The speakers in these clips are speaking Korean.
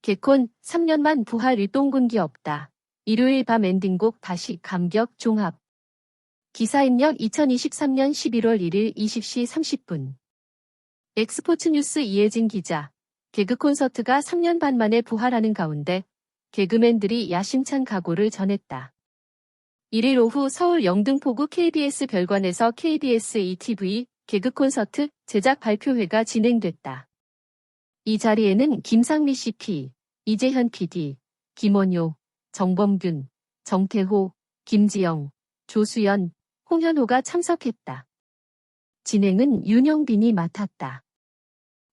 개콘 3년만 부활 일동군기 없다. 일요일 밤 엔딩곡 다시 감격 종합. 기사 입력 2023년 11월 1일 20시 30분. 엑스포츠뉴스 이혜진 기자. 개그 콘서트가 3년 반 만에 부활하는 가운데 개그맨들이 야심찬 각오를 전했다. 1일 오후 서울 영등포구 KBS 별관에서 KBS ETV 개그 콘서트 제작 발표회가 진행됐다. 이 자리에는 김상미 CP, 이재현 PD, 김원효, 정범균, 정태호, 김지영, 조수연, 홍현호가 참석했다. 진행은 윤영빈이 맡았다.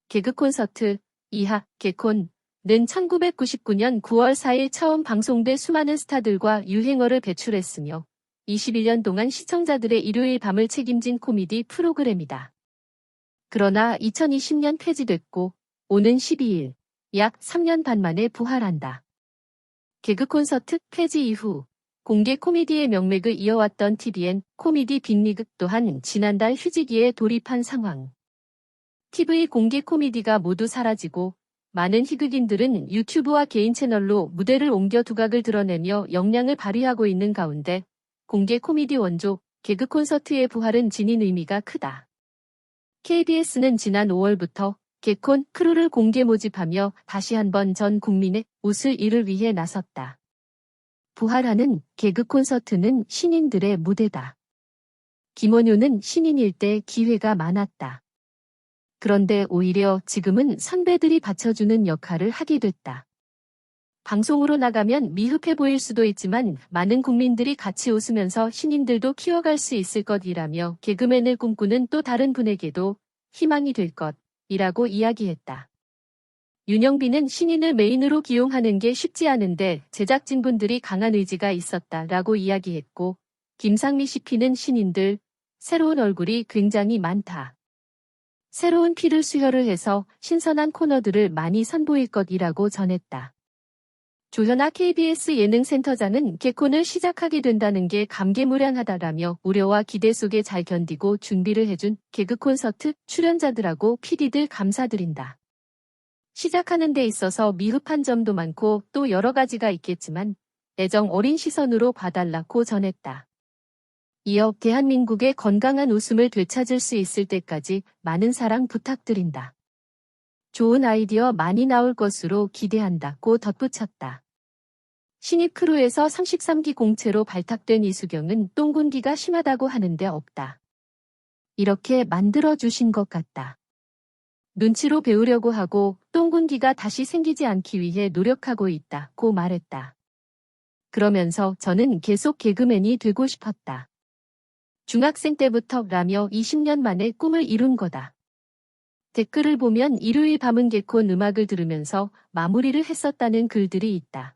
개그 콘서트 이하 개콘은 1999년 9월 4일 처음 방송돼 수많은 스타들과 유행어를 배출했으며 21년 동안 시청자들의 일요일 밤을 책임진 코미디 프로그램이다. 그러나 2020년 폐지됐고 오는 12일 약 3년 반 만에 부활한다. 개그 콘서트 폐지 이후 공개 코미디의 명맥을 이어왔던 TVN 코미디 빅리그 또한 지난달 휴지기에 돌입한 상황. TV 공개 코미디가 모두 사라지고 많은 희극인들은 유튜브와 개인 채널로 무대를 옮겨 두각을 드러내며 역량을 발휘하고 있는 가운데 공개 코미디 원조 개그 콘서트의 부활은 지닌 의미가 크다. KBS는 지난 5월부터 개콘 크루를 공개 모집하며 다시 한번 전 국민의 웃을 일을 위해 나섰다. 부활하는 개그 콘서트는 신인들의 무대다. 김원효는 신인일 때 기회가 많았다. 그런데 오히려 지금은 선배들이 받쳐주는 역할을 하게 됐다. 방송으로 나가면 미흡해 보일 수도 있지만 많은 국민들이 같이 웃으면서 신인들도 키워갈 수 있을 것이라며 개그맨을 꿈꾸는 또 다른 분에게도 희망이 될 것이라고 이야기했다. 윤영빈은 신인을 메인으로 기용하는 게 쉽지 않은데 제작진분들이 강한 의지가 있었다라고 이야기했고 김상미 CP는 신인들, 새로운 얼굴이 굉장히 많다. 새로운 피를 수혈을 해서 신선한 코너들을 많이 선보일 것이라고 전했다. 조현아 KBS 예능센터장은 개콘을 시작하게 된다는 게 감개무량하다라며 우려와 기대 속에 잘 견디고 준비를 해준 개그 콘서트 출연자들하고 PD들 감사드린다. 시작하는 데 있어서 미흡한 점도 많고 또 여러 가지가 있겠지만 애정 어린 시선으로 봐달라고 전했다. 이어 대한민국의 건강한 웃음을 되찾을 수 있을 때까지 많은 사랑 부탁드린다. 좋은 아이디어 많이 나올 것으로 기대한다고 덧붙였다. 신입 크루에서 33기 공채로 발탁된 이수경은 똥군기가 심하다고 하는데 없다. 이렇게 만들어주신 것 같다. 눈치로 배우려고 하고 똥군기가 다시 생기지 않기 위해 노력하고 있다고 말했다. 그러면서 저는 계속 개그맨이 되고 싶었다. 중학생 때부터라며 20년 만에 꿈을 이룬 거다. 댓글을 보면 일요일 밤은 개콘 음악을 들으면서 마무리를 했었다는 글들이 있다.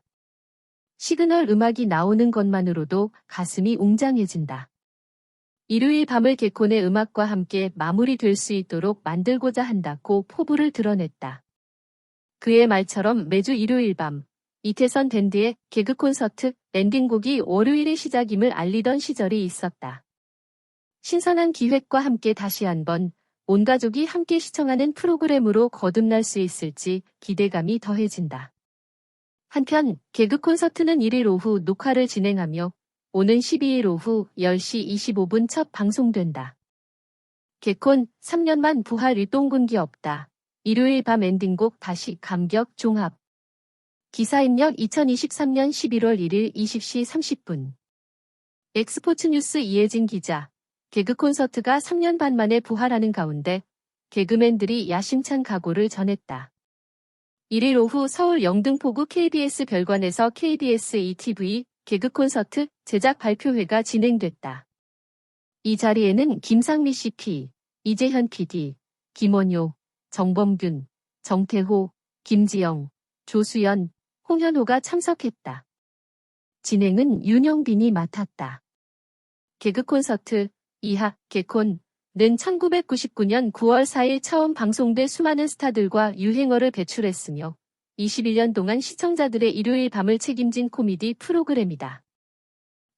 시그널 음악이 나오는 것만으로도 가슴이 웅장해진다. 일요일 밤을 개콘의 음악과 함께 마무리될 수 있도록 만들고자 한다고 포부를 드러냈다. 그의 말처럼 매주 일요일 밤 이태선 밴드의 개그 콘서트 엔딩곡이 월요일의 시작임을 알리던 시절이 있었다. 신선한 기획과 함께 다시 한번 온 가족이 함께 시청하는 프로그램으로 거듭날 수 있을지 기대감이 더해진다. 한편 개그 콘서트는 1일 오후 녹화를 진행하며 오는 12일 오후 10시 25분 첫 방송된다. 개콘 3년만 부활 일동군기 없다. 일요일 밤 엔딩곡 다시 감격 종합. 기사 입력 2023년 11월 1일 20시 30분. 엑스포츠뉴스 이혜진 기자. 개그 콘서트가 3년 반 만에 부활하는 가운데 개그맨들이 야심찬 각오를 전했다. 1일 오후 서울 영등포구 KBS 별관에서 KBS ETV 개그 콘서트 제작 발표회가 진행됐다. 이 자리에는 김상미 CP, 이재현 PD, 김원효, 정범균, 정태호, 김지영, 조수연, 홍현호가 참석했다. 진행은 윤영빈이 맡았다. 개그 콘서트 이하 개콘은 1999년 9월 4일 처음 방송돼 수많은 스타들과 유행어를 배출했으며 21년 동안 시청자들의 일요일 밤을 책임진 코미디 프로그램이다.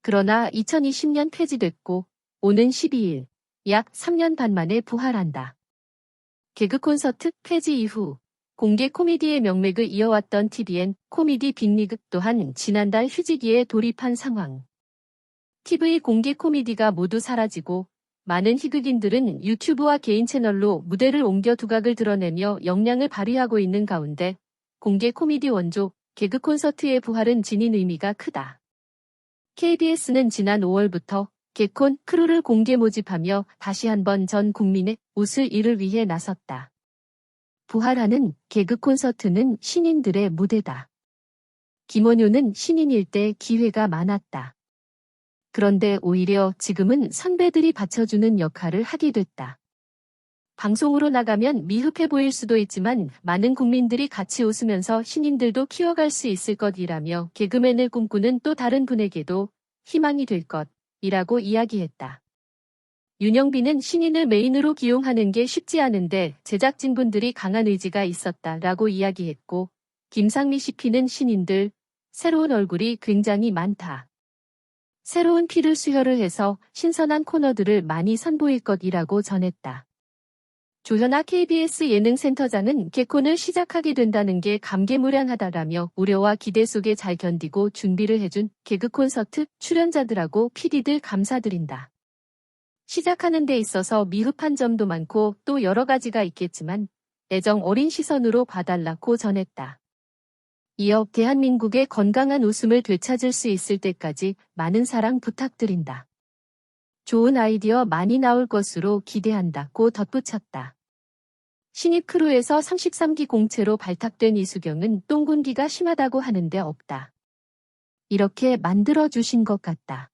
그러나 2020년 폐지됐고 오는 12일 약 3년 반 만에 부활한다. 개그 콘서트 폐지 이후 공개 코미디의 명맥을 이어왔던 TVN 코미디 빅리그 또한 지난달 휴지기에 돌입한 상황. TV 공개 코미디가 모두 사라지고 많은 희극인들은 유튜브와 개인 채널로 무대를 옮겨 두각을 드러내며 역량을 발휘하고 있는 가운데 공개 코미디 원조 개그 콘서트의 부활은 지닌 의미가 크다. KBS는 지난 5월부터 개콘 크루를 공개 모집하며 다시 한번 전 국민의 웃을 일을 위해 나섰다. 부활하는 개그 콘서트는 신인들의 무대다. 김원효는 신인일 때 기회가 많았다. 그런데 오히려 지금은 선배들이 받쳐주는 역할을 하게 됐다. 방송으로 나가면 미흡해 보일 수도 있지만 많은 국민들이 같이 웃으면서 신인들도 키워갈 수 있을 것이라며 개그맨을 꿈꾸는 또 다른 분에게도 희망이 될 것이라고 이야기했다. 윤영빈은 신인을 메인으로 기용하는 게 쉽지 않은데 제작진분들이 강한 의지가 있었다라고 이야기했고, 김상미 CP는 신인들, 새로운 얼굴이 굉장히 많다. 새로운 피를 수혈을 해서 신선한 코너들을 많이 선보일 것이라고 전했다. 조현아 KBS 예능센터장은 개콘을 시작하게 된다는 게 감개무량하다라며 우려와 기대 속에 잘 견디고 준비를 해준 개그 콘서트 출연자들하고 PD들 감사드린다. 시작하는 데 있어서 미흡한 점도 많고 또 여러 가지가 있겠지만 애정 어린 시선으로 봐달라고 전했다. 이어 대한민국의 건강한 웃음을 되찾을 수 있을 때까지 많은 사랑 부탁드린다. 좋은 아이디어 많이 나올 것으로 기대한다고 덧붙였다. 신입 크루에서 33기 공채로 발탁된 이수경은 똥군기가 심하다고 하는데 없다. 이렇게 만들어주신 것 같다.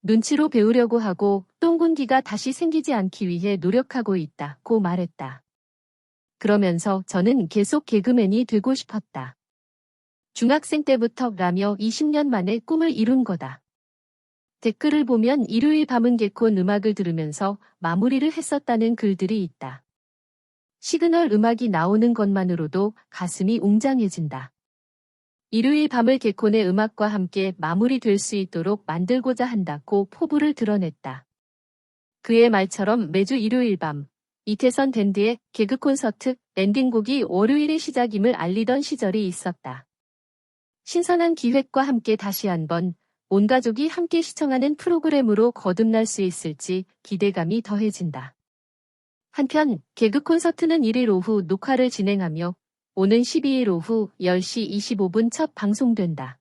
눈치로 배우려고 하고 똥군기가 다시 생기지 않기 위해 노력하고 있다고 말했다. 그러면서 저는 계속 개그맨이 되고 싶었다. 중학생 때부터 라며 20년 만에 꿈을 이룬 거다. 댓글을 보면 일요일 밤은 개콘 음악을 들으면서 마무리를 했었다는 글들이 있다. 시그널 음악이 나오는 것만으로도 가슴이 웅장해진다. 일요일 밤을 개콘의 음악과 함께 마무리될 수 있도록 만들고자 한다고 포부를 드러냈다. 그의 말처럼 매주 일요일 밤 이태선 밴드의 개그 콘서트 엔딩곡이 월요일의 시작임을 알리던 시절이 있었다. 신선한 기획과 함께 다시 한번 온 가족이 함께 시청하는 프로그램으로 거듭날 수 있을지 기대감이 더해진다. 한편 개그 콘서트는 1일 오후 녹화를 진행하며 오는 12일 오후 10시 25분 첫 방송된다.